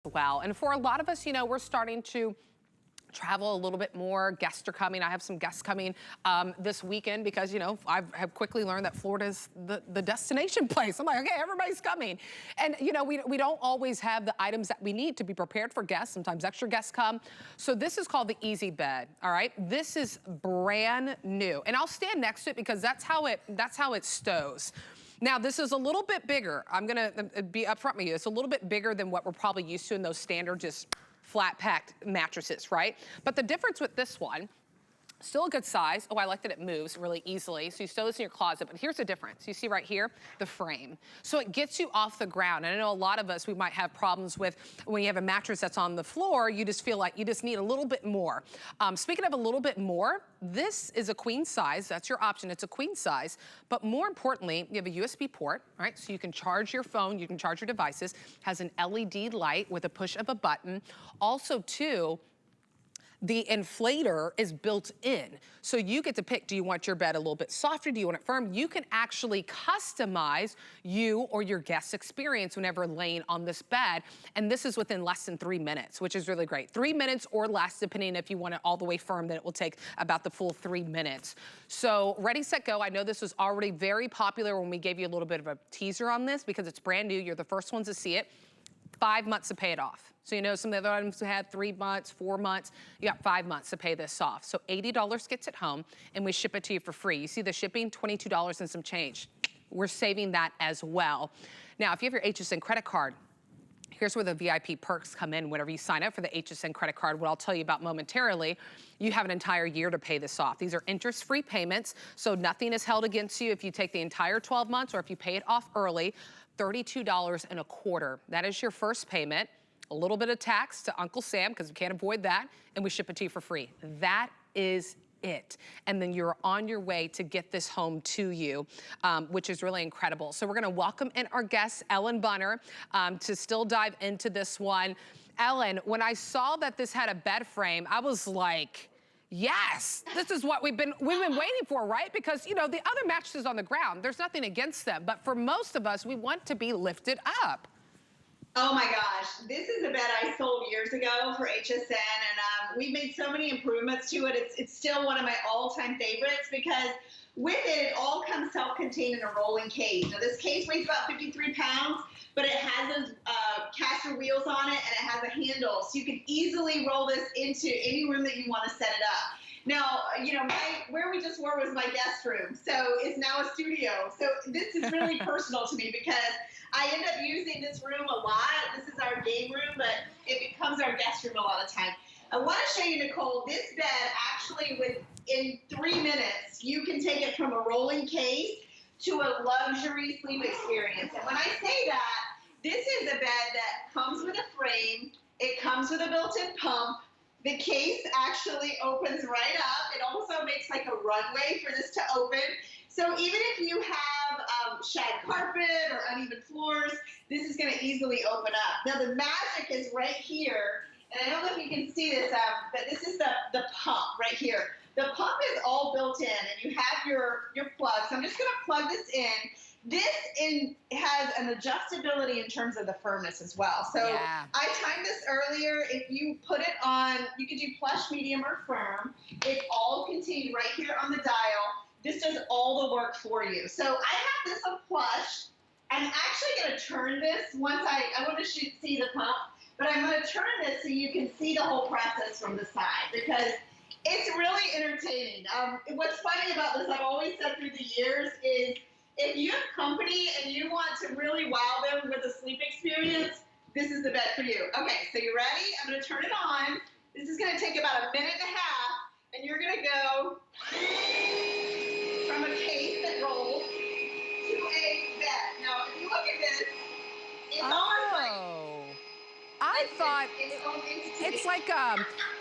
Well, and for a lot of us, you know, we're starting to travel a little bit more. Guests are coming. I have some guests coming this weekend because, you know, I have quickly learned that Florida's the destination place. I'm like, okay, everybody's coming. And, you know, we don't always have the items that we need to be prepared for guests. Sometimes extra guests come. So this is called the Easy Bed, all right? This is brand new. And I'll stand next to it because that's how it stows. Now, this is a little bit bigger. I'm gonna be upfront with you. It's a little bit bigger than what we're probably used to in those standard just flat packed mattresses, right? But the difference with this one, still a good size. Oh, I like that it moves really easily. So you stow this in your closet, but here's the difference. You see right here, the frame. So it gets you off the ground. And I know a lot of us, we might have problems with when you have a mattress that's on the floor, you just feel like you just need a little bit more. Speaking of a little bit more, this is a queen size. That's your option. It's a queen size. But more importantly, you have a USB port, right? So you can charge your phone, you can charge your devices. Has an LED light with a push of a button. Also, too, the inflator is built in. So you get to pick, do you want your bed a little bit softer? Do you want it firm? You can actually customize you or your guest's experience whenever laying on this bed. And this is within less than 3 minutes, which is really great. 3 minutes or less, depending if you want it all the way firm, then it will take about the full 3 minutes. So ready, set, go. I know this was already very popular when we gave you a little bit of a teaser on this because it's brand new. You're the first ones to see it. 5 months to pay it off. So you know some of the other items had 3 months, 4 months, you got 5 months to pay this off. So $80 gets it home and we ship it to you for free. You see the shipping, $22 and some change. We're saving that as well. Now, if you have your HSN credit card, here's where the VIP perks come in whenever you sign up for the HSN credit card, what I'll tell you about momentarily. You have an entire year to pay this off. These are interest-free payments, so nothing is held against you if you take the entire 12 months or if you pay it off early. $32.25. That is your first payment. A little bit of tax to Uncle Sam, because we can't avoid that, and we ship it to you for free. That is it. And then you're on your way to get this home to you, which is really incredible. So we're gonna welcome in our guest, Ellen Bunner, to still dive into this one. Ellen, when I saw that this had a bed frame, I was like, yes, this is what we've been waiting for, right? Because, you know, the other mattresses on the ground, there's nothing against them, but for most of us, we want to be lifted up. Oh my gosh, this is a bed I sold years ago for HSN, and we've made so many improvements to it. It's still one of my all-time favorites because with it all comes self-contained in a rolling case. Now this case weighs about 53 pounds, but it has those caster wheels on it, and it has a handle, so you can easily roll this into any room that you want to set it up. Now, you know, where we just were was my guest room, so it's now a studio. So this is really personal to me because I end up using this room a lot. This is our game room, but it becomes our guest room a lot of time. I want to show you, Nicole, this bed actually in 3 minutes, you can take it from a rolling case to a luxury sleep experience. And when I say that, this is a bed that comes with a frame. It comes with a built-in pump. The case actually opens right up. It also makes like a runway for this to open. So even if you have shag carpet or uneven floors, this is going to easily open up. Now the magic is right here, and I don't know if you can see this, but this is the pump right here. The pump is all built in, and you have your plug. So I'm just going to plug this in. This has an adjustability in terms of the firmness as well. So yeah. I timed this earlier. If you put it on, you could do plush, medium, or firm. It's all contained right here on the dial. This does all the work for you. So I have this on plush. I'm actually going to turn this once I want to see the pump, but I'm going to turn this so you can see the whole process from the side because it's really entertaining. What's funny about this, I've always said through the years, is if you have company and you want to really wow them with a sleep experience, this is the bed for you. Okay, so you ready? I'm going to turn it on. This is going to take about a minute and a half, and you're going to go from a case that rolls to a bed. Now, if you look at this, it's almost like... I thought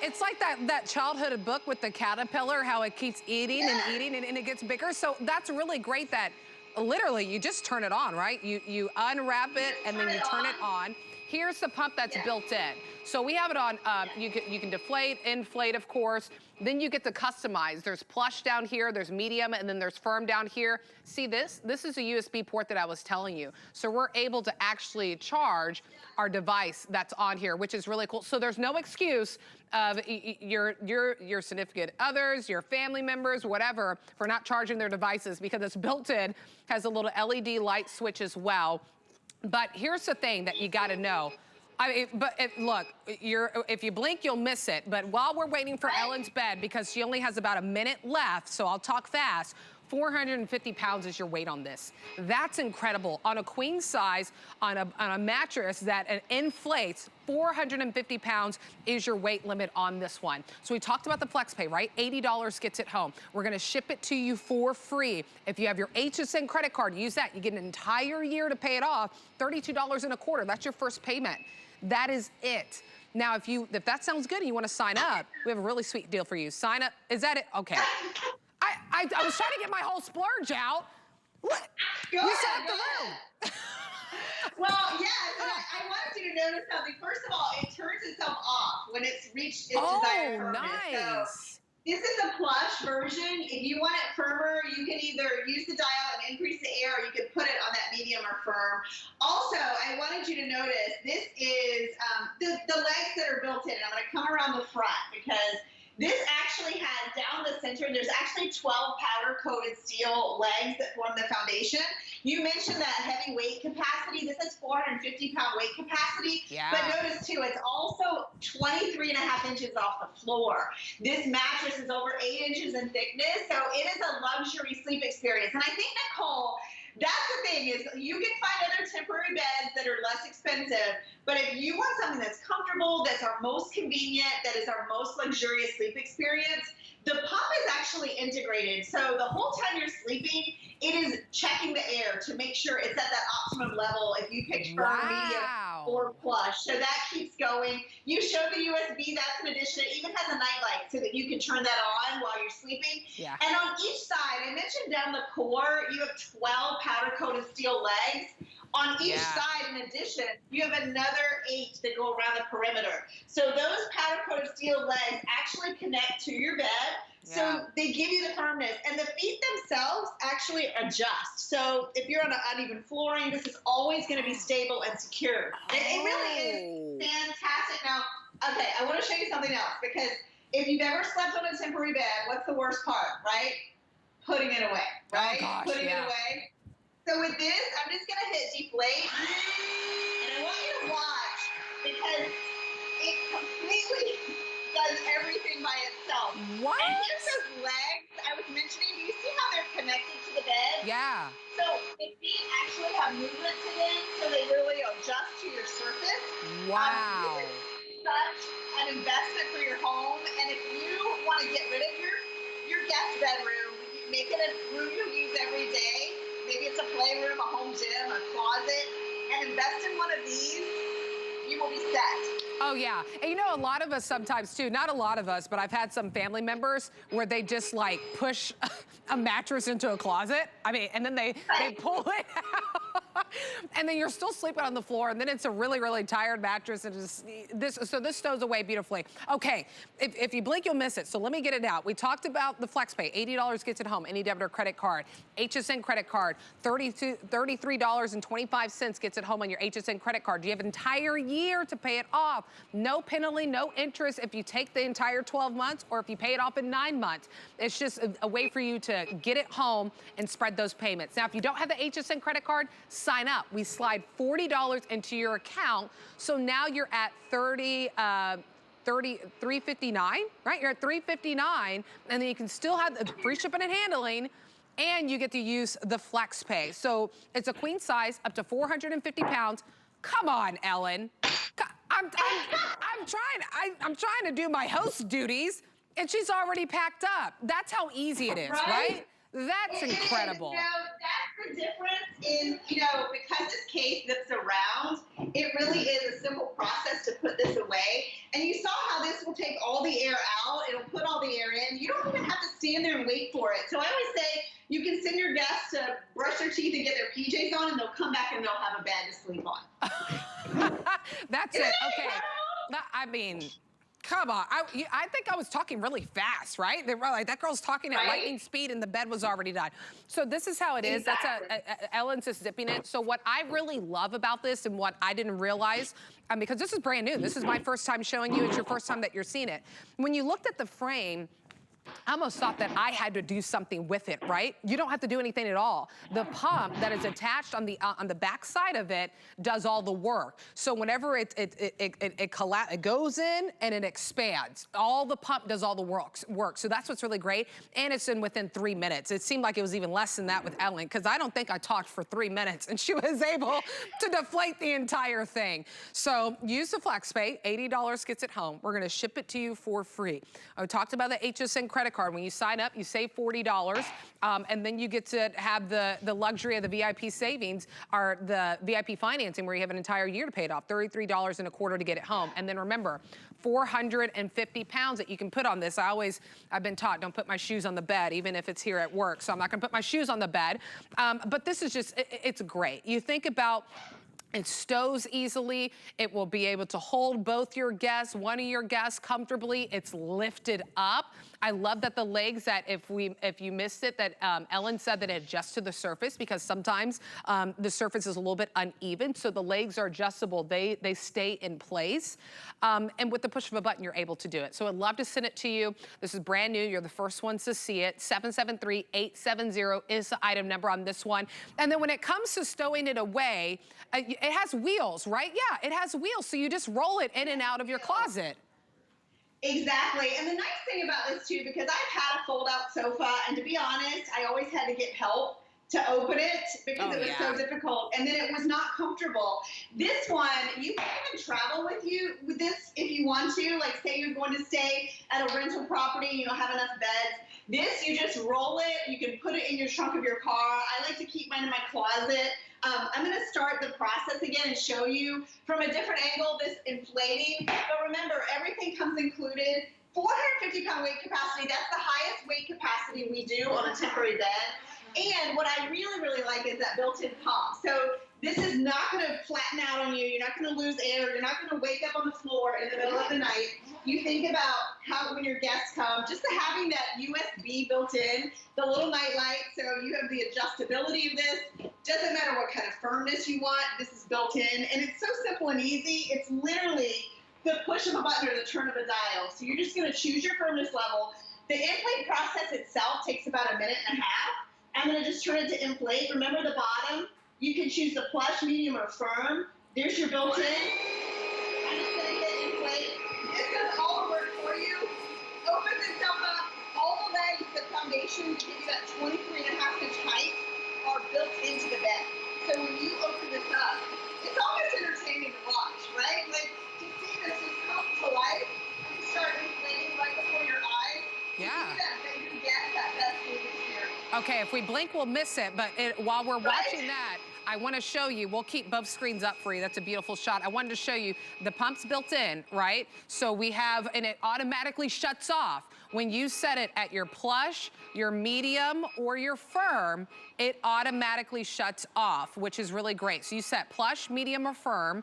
it's like that childhood book with the caterpillar, how it keeps eating and eating and it gets bigger. So that's really great that literally you just turn it on, right? You unwrap it and then you turn it on. Here's the pump that's Yeah. built in. So we have it on, you can deflate, inflate, of course. Then you get to customize. There's plush down here, there's medium, and then there's firm down here. See this? This is a USB port that I was telling you. So we're able to actually charge our device that's on here, which is really cool. So there's no excuse of your significant others, your family members, whatever, for not charging their devices, because it's built in, has a little LED light switch as well. But here's the thing that you gotta know. Look, if you blink, you'll miss it. But while we're waiting for Ellen's bed, because she only has about a minute left, so I'll talk fast, 450 pounds is your weight on this. That's incredible. On a queen size, on a mattress that inflates, 450 pounds is your weight limit on this one. So we talked about the flex pay, right? $80 gets it home. We're gonna ship it to you for free. If you have your HSN credit card, use that. You get an entire year to pay it off, $32.25. That's your first payment. That is it. Now, if that sounds good and you want to sign up, we have a really sweet deal for you. Sign up. Is that it? Okay. I was trying to get my whole splurge out. What? Go you ahead, set up the go room. ahead. Well, yes, and I wanted you to notice something. First of all, it turns itself off when it's reached its desired firmness. Nice. So this is a plush version. If you want it firmer, you can either use the dial and increase the air, or you can put it on that medium or firm. Also, I wanted you to notice this is the legs that are built in. And I'm going to come around the front because this actually has down the center, there's actually 12 powder-coated steel legs that form the foundation. You mentioned that heavy weight capacity. This is 450-pound weight capacity. Yeah. But notice, too, it's also 23.5 inches off the floor. This mattress is over 8 inches in thickness, so it is a luxury sleep experience. And I think, Nicole, that's the thing is you can find other temporary beds that are less expensive, but if you want something that's comfortable, that's our most convenient, that is our most luxurious sleep experience, the pump is actually integrated. So the whole time you're sleeping, it is checking the air to make sure it's at that optimum level if you picked firm, medium, or plush. So that keeps going. You showed the USB, that's an addition. It even has a night light so that you can turn that on while you're sleeping. Yeah. And on each side, I mentioned down the core, you have 12 powder-coated steel legs. On each side, in addition, you have another 8 that go around the perimeter. So those powder-coated steel legs actually connect to your bed. So they give you the firmness. And the feet themselves actually adjust. So if you're on an uneven flooring, this is always going to be stable and secure. It really is fantastic. Now, okay, I want to show you something else. Because if you've ever slept on a temporary bed, what's the worst part, right? Putting it away, right? Oh, gosh, Putting it away. So with this, I'm just going to hit deflate, and I want you to watch because it completely does everything by itself. What? And here's those legs I was mentioning. Do you see how they're connected to the bed? Yeah. So the feet actually have movement to them, so they really adjust to your surface. Wow. This is such an investment for your home, and if you want to get rid of your guest bedroom, make it a room you use every day. Maybe it's a playroom, a home gym, a closet, and invest in one of these, you will be set. Oh, yeah. And you know, a lot of us sometimes, too, not a lot of us, but I've had some family members where they just, like, push a mattress into a closet. I mean, and then they pull it out. And then you're still sleeping on the floor, and then it's a really, really tired mattress. And this stows away beautifully. Okay, if you blink, you'll miss it. So let me get it out. We talked about the flex pay. $80 gets it home. Any debit or credit card. HSN credit card. $33.25 gets it home on your HSN credit card. You have an entire year to pay it off. No penalty, no interest if you take the entire 12 months or if you pay it off in 9 months. It's just a way for you to get it home and spread those payments. Now, if you don't have the HSN credit card, sign up. We slide $40 into your account. So now you're at $359, right? You're at $359, and then you can still have the free shipping and handling, and you get to use the flex pay. So it's a queen size up to 450 pounds. Come on, Ellen. I'm trying to do my host duties, and she's already packed up. That's how easy it is, right? That's incredible. You know, that's the difference in, you know, because this case zips around, it really is a simple process to put this away. And you saw how this will take all the air out. It'll put all the air in. You don't even have to stand there and wait for it. So I always say you can send your guests to brush their teeth and get their PJs on, and they'll come back and they'll have a bed to sleep on. That's Isn't it. that Okay. incredible? I mean, come on. I think I was talking really fast, right? They were like, that girl's talking at Right? lightning speed and the bed was already done. So this is how it is. Exactly. That's Ellen's just zipping it. So what I really love about this and what I didn't realize, because this is brand new. This is my first time showing you. It's your first time that you're seeing it. When you looked at the frame, I almost thought that I had to do something with it, right? You don't have to do anything at all. The pump that is attached on the back side of it does all the work. So whenever it goes in and it expands, all the pump does all the work. So that's what's really great. And it's in within 3 minutes. It seemed like it was even less than that with Ellen, because I don't think I talked for 3 minutes and she was able to deflate the entire thing. So use the FlexPay, $80 gets it home. We're gonna ship it to you for free. I talked about the HSN credit card. When you sign up, you save $40, and then you get to have the luxury of the VIP savings, or the VIP financing, where you have an entire year to pay it off, $33 and a quarter to get it home. And then remember, 450 pounds that you can put on this. I've been taught, don't put my shoes on the bed, even if it's here at work. So I'm not gonna put my shoes on the bed. But this is just, it's great. You think about, it stows easily. It will be able to hold both your guests, one of your guests comfortably. It's lifted up. I love that the legs, that if you missed it, that Ellen said that it adjusts to the surface, because sometimes the surface is a little bit uneven. So the legs are adjustable. They stay in place. And with the push of a button, you're able to do it. So I'd love to send it to you. This is brand new. You're the first ones to see it. 773-870 is the item number on this one. And then when it comes to stowing it away, it has wheels, right? Yeah, it has wheels. So you just roll it in and out of your closet. Exactly. And the nice thing about this too, because I've had a fold-out sofa, and to be honest, I always had to get help to open it because it was so difficult, and then it was not comfortable. This one, you can even travel with this if you want to. Like, say you're going to stay at a rental property and you don't have enough beds. This, you just roll it. You can put it in your trunk of your car. I like to keep mine in my closet. I'm going to start the process again and show you from a different angle this inflating. But remember, everything comes included. 450-pound weight capacity, that's the highest weight capacity we do on a temporary bed. And what I really, really like is that built-in pump. So this is not going to flatten out on you. You're not going to lose air. You're not going to wake up on the floor in the middle of the night. You think about how, when your guests come, just having that USB built in, the little night light, so you have the adjustability of this. Doesn't matter what kind of firmness you want, this is built in. And it's so simple and easy. It's literally the push of a button or the turn of a dial. So you're just going to choose your firmness level. The inflate process itself takes about 1.5 minutes. I'm going to just turn it to inflate. Remember the bottom? You can choose the plush, medium, or firm. There's your built-in. I'm just going to hit inflate. This does all the work for you. Opens itself up. All the legs, the foundation to give you that 23.5-inch height are built into the bed. So when you open this up, it's almost entertaining to watch, right? Like, to see this just come to life and start inflating right before your eyes. Yeah. Okay, if we blink, we'll miss it. But while we're watching that, I want to show you, we'll keep both screens up for you. That's a beautiful shot. I wanted to show you the pump's built in, right? So we have, and it automatically shuts off. When you set it at your plush, your medium, or your firm, it automatically shuts off, which is really great. So you set plush, medium, or firm,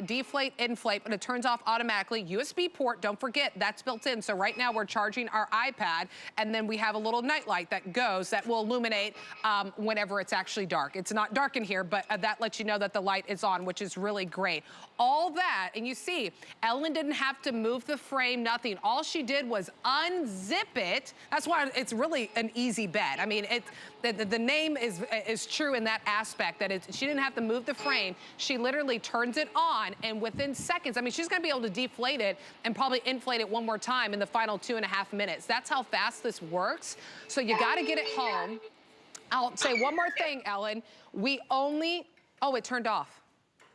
deflate, inflate, but it turns off automatically. USB port, don't forget, that's built in. So right now we're charging our iPad, and then we have a little night light that goes, that will illuminate whenever it's actually dark. It's not dark in here, but that lets you know that the light is on, which is really great. All that, and you see, Ellen didn't have to move the frame, nothing. All she did was unzip it. That's why it's really an easy bed. I mean, the name is true in that aspect, that she didn't have to move the frame. She literally turns it on, and within seconds, I mean, she's gonna be able to deflate it and probably inflate it one more time in the final 2.5 minutes. That's how fast this works. So you gotta get it home. I'll say one more thing, Ellen. Oh, it turned off.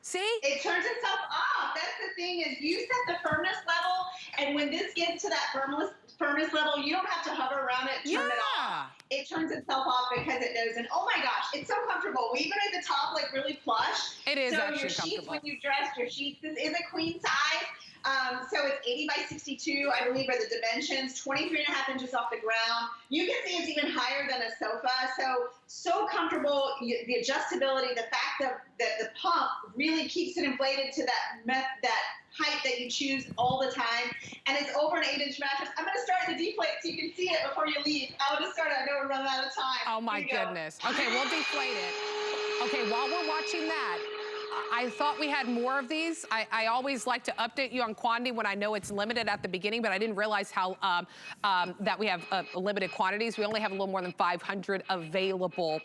See? It turns itself off. That's the thing, is you set the firmness level, and when this gets to that firmness level, you don't have to hover around it, turn it off. It turns itself off because it knows. And oh my gosh, it's so comfortable. We even at the top, like, really plush. It is so actually your sheets, comfortable. when you dress your sheets, this is a queen size. So it's 80 by 62 22, I believe, are the dimensions, 23.5 inches off the ground. You can see it's even higher than a sofa. So comfortable. The adjustability, the fact that the pump really keeps it inflated to that height that you choose all the time, and it's over an 8-inch mattress. I'm going to start the deflate so you can see it before you leave. I want to start. I know we're running out of time. Oh my goodness. Okay, we'll deflate it. Okay, while we're watching that, I thought we had more of these. I always like to update you on quantity when I know it's limited at the beginning, but I didn't realize how that we have limited quantities. We only have a little more than 500 available.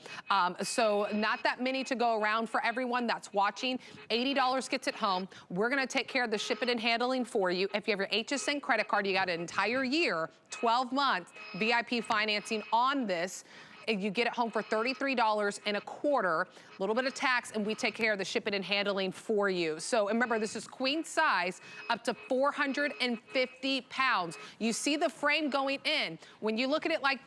So not that many to go around for everyone that's watching. $80 gets it home. We're gonna take care of the shipping and handling for you. If you have your HSN credit card, you got an entire year, 12 months VIP financing on this. You get it home for $33.25, a little bit of tax, and we take care of the shipping and handling for you. So remember, this is queen size, up to 450 pounds. You see the frame going in. When you look at it like